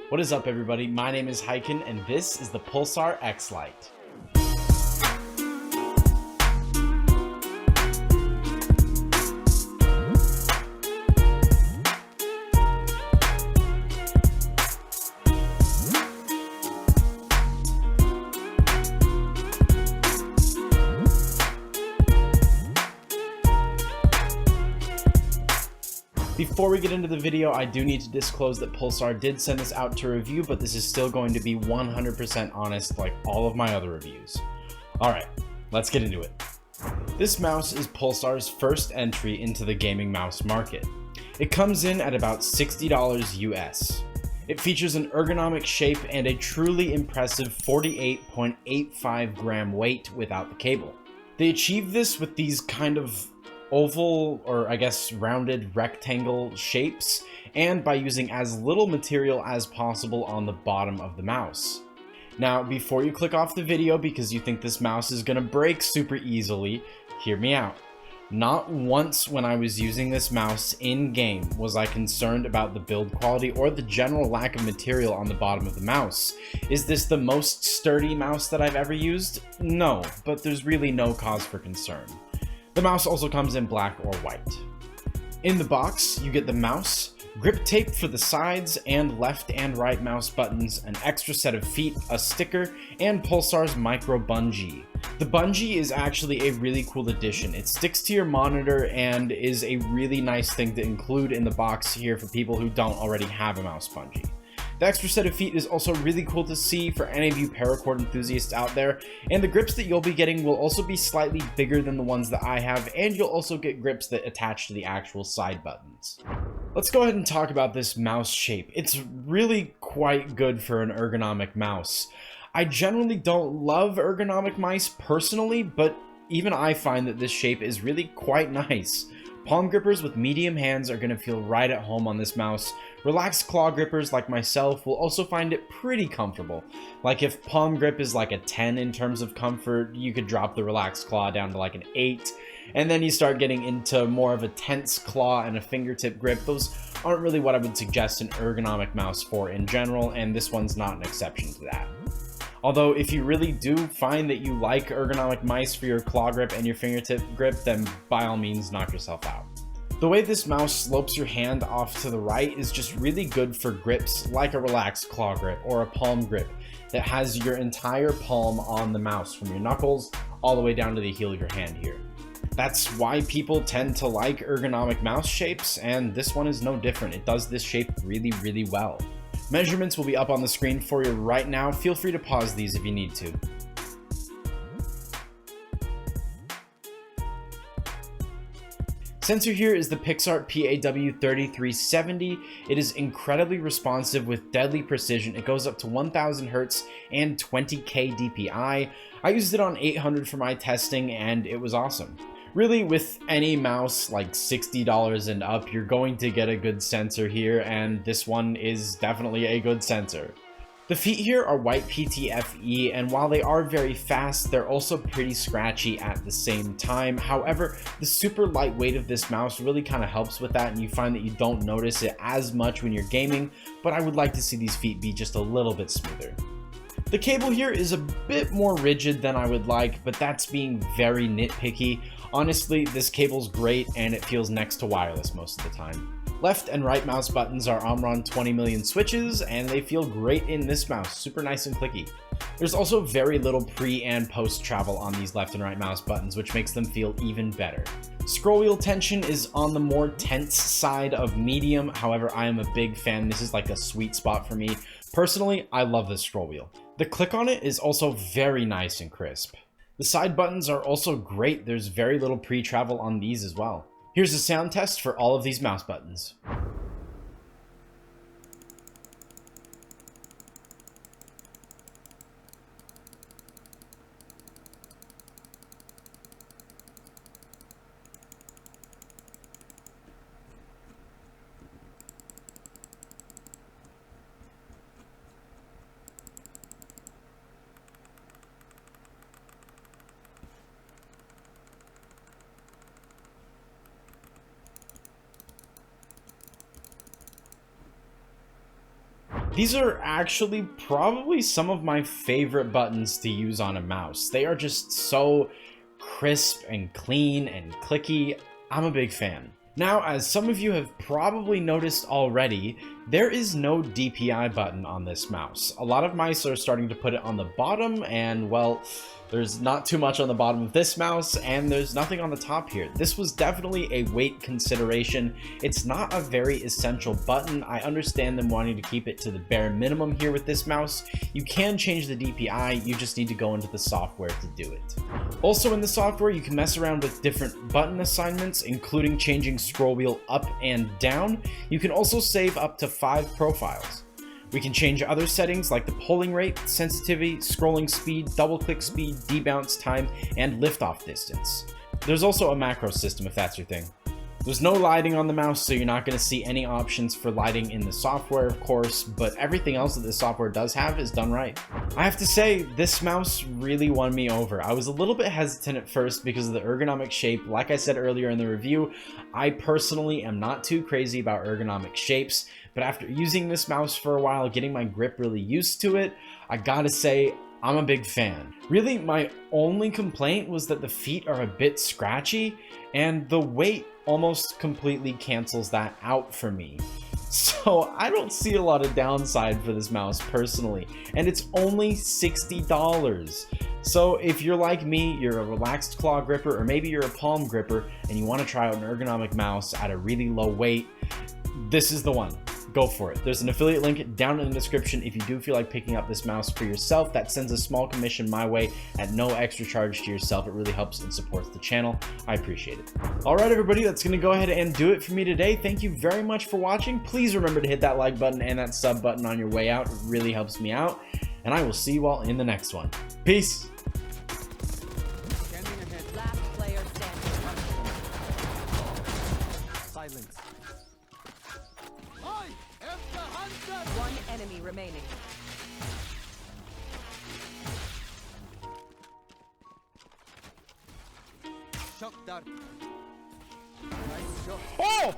What is up, everybody? My name is Hyken, and this is the Pulsar Xlite. Before we get into the video, I do need to disclose that Pulsar did send this out to review, but this is still going to be 100% honest like all of my other reviews. Alright, let's get into it. This mouse is Pulsar's first entry into the gaming mouse market. It comes in at about $60 US. It features an ergonomic shape and a truly impressive 48.85 gram weight without the cable. They achieve this with these kind of oval, or I guess rounded rectangle shapes, and by using as little material as possible on the bottom of the mouse. Now, before you click off the video because you think this mouse is gonna break super easily, hear me out. Not once when I was using this mouse in-game was I concerned about the build quality or the general lack of material on the bottom of the mouse. Is this the most sturdy mouse that I've ever used? No, but there's really no cause for concern. The mouse also comes in black or white. In the box, you get the mouse, grip tape for the sides and left and right mouse buttons, an extra set of feet, a sticker, and Pulsar's micro bungee. The bungee is actually a really cool addition. It sticks to your monitor and is a really nice thing to include in the box here for people who don't already have a mouse bungee. The extra set of feet is also really cool to see for any of you paracord enthusiasts out there, and the grips that you'll be getting will also be slightly bigger than the ones that I have, and you'll also get grips that attach to the actual side buttons. Let's go ahead and talk about this mouse shape. It's really quite good for an ergonomic mouse. I generally don't love ergonomic mice personally, but even I find that this shape is really quite nice. Palm grippers with medium hands are going to feel right at home on this mouse. Relaxed claw grippers like myself will also find it pretty comfortable. Like if palm grip is like a 10 in terms of comfort, you could drop the relaxed claw down to like an 8. And then you start getting into more of a tense claw and a fingertip grip. Those aren't really what I would suggest an ergonomic mouse for in general, and this one's not an exception to that. Although if you really do find that you like ergonomic mice for your claw grip and your fingertip grip, then by all means knock yourself out. The way this mouse slopes your hand off to the right is just really good for grips like a relaxed claw grip or a palm grip that has your entire palm on the mouse from your knuckles all the way down to the heel of your hand here. That's why people tend to like ergonomic mouse shapes, and this one is no different. It does this shape really, really well. Measurements will be up on the screen for you right now. Feel free to pause these if you need to. Sensor here is the Pixart PAW3370. It is incredibly responsive with deadly precision. It goes up to 1000 Hz and 20K DPI. I used it on 800 for my testing and it was awesome. Really, with any mouse like $60 and up, you're going to get a good sensor here, and this one is definitely a good sensor. The feet here are white PTFE, and while they are very fast, they're also pretty scratchy at the same time. However, the super light weight of this mouse really kind of helps with that, and you find that you don't notice it as much when you're gaming, but I would like to see these feet be just a little bit smoother. The cable here is a bit more rigid than I would like, but that's being very nitpicky. Honestly, this cable's great and it feels next to wireless most of the time. Left and right mouse buttons are Omron 20 million switches, and they feel great in this mouse, super nice and clicky. There's also very little pre and post travel on these left and right mouse buttons, which makes them feel even better. Scroll wheel tension is on the more tense side of medium, however I am a big fan. This is like a sweet spot for me. Personally, I love this scroll wheel. The click on it is also very nice and crisp. The side buttons are also great. There's very little pre-travel on these as well. Here's a sound test for all of these mouse buttons. These are actually probably some of my favorite buttons to use on a mouse. They are just so crisp and clean and clicky. I'm a big fan. Now, as some of you have probably noticed already, there is no DPI button on this mouse. A lot of mice are starting to put it on the bottom, and well, there's not too much on the bottom of this mouse, and there's nothing on the top here. This was definitely a weight consideration. It's not a very essential button. I understand them wanting to keep it to the bare minimum here with this mouse. You can change the DPI, you just need to go into the software to do it. Also in the software, you can mess around with different button assignments, including changing scroll wheel up and down. You can also save up to 5 profiles. We can change other settings like the polling rate, sensitivity, scrolling speed, double click speed, debounce time, and liftoff distance. There's also a macro system if that's your thing. There's no lighting on the mouse, so you're not going to see any options for lighting in the software, of course, but everything else that the software does have is done right. I have to say, this mouse really won me over. I was a little bit hesitant at first because of the ergonomic shape. Like I said earlier in the review, I personally am not too crazy about ergonomic shapes, but after using this mouse for a while, getting my grip really used to it, I gotta say, I'm a big fan. Really, my only complaint was that the feet are a bit scratchy, and the weight almost completely cancels that out for me. So I don't see a lot of downside for this mouse personally, and it's only $60. So if you're like me, you're a relaxed claw gripper, or maybe you're a palm gripper, and you want to try out an ergonomic mouse at a really low weight, this is the one. Go for it. There's an affiliate link down in the description if you do feel like picking up this mouse for yourself. That sends a small commission my way at no extra charge to yourself. It really helps and supports the channel. I appreciate it. All right, everybody, that's going to go ahead and do it for me today. Thank you very much for watching. Please remember to hit that like button and that sub button on your way out. It really helps me out. And I will see you all in the next one. Peace. Last player standing. Silence. One enemy remaining. Shock dart. Nice shot. Oh!